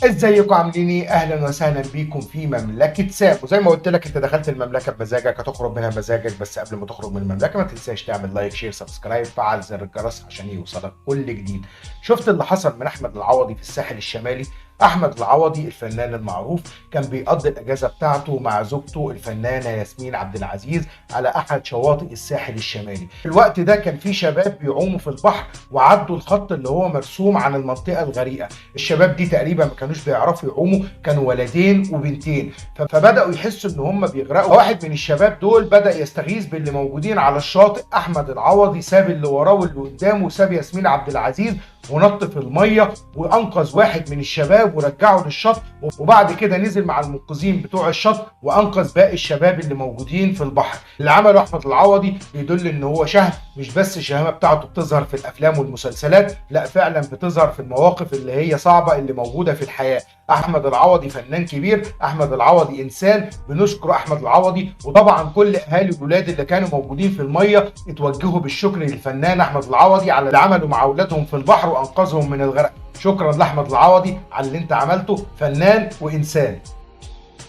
ازيكم عاملين ايه؟ اهلا وسهلا بيكم في مملكه سام. وزي ما قلت لك انت دخلت المملكه بمزاجك هتخرج منها بمزاجك، بس قبل ما تخرج من المملكه ما تنساش تعمل لايك شير سبسكرايب، فعل زر الجرس عشان يوصلك كل جديد. شفت اللي حصل من احمد العوضي في الساحل الشمالي؟ احمد العوضي الفنان المعروف كان بيقضي الاجازه بتاعته مع زوجته الفنانه ياسمين عبد العزيز على احد شواطئ الساحل الشمالي. في الوقت ده كان في شباب بيعوموا في البحر وعدوا الخط اللي هو مرسوم عن المنطقه الغريقه. الشباب دي تقريبا ما كانوش بيعرفوا يعوموا، كانوا ولدين وبنتين، فبداوا يحسوا ان هم بيغرقوا. واحد من الشباب دول بدا يستغيث باللي موجودين على الشاطئ. احمد العوضي ساب اللي وراه واللي قدامه وساب ياسمين عبد العزيز ونط في الميه وانقذ واحد من الشباب ورجعه للشط، وبعد كده نزل مع المنقذين بتوع الشط وانقذ باقي الشباب اللي موجودين في البحر. اللي عمله احمد العوضي بيدل ان هو شهم، مش بس الشهامه بتاعته بتظهر في الافلام والمسلسلات، لا فعلا بتظهر في المواقف اللي هي صعبه اللي موجوده في الحياه. احمد العوضي فنان كبير، احمد العوضي انسان، بنشكر احمد العوضي. وطبعا كل اهالي الولاد اللي كانوا موجودين في الميه اتوجهوا بالشكر للفنان احمد العوضي على اللي عمله مع اولادهم في البحر وانقذهم من الغرق. شكرا لاحمد العوضي على اللي انت عملته، فنان وانسان.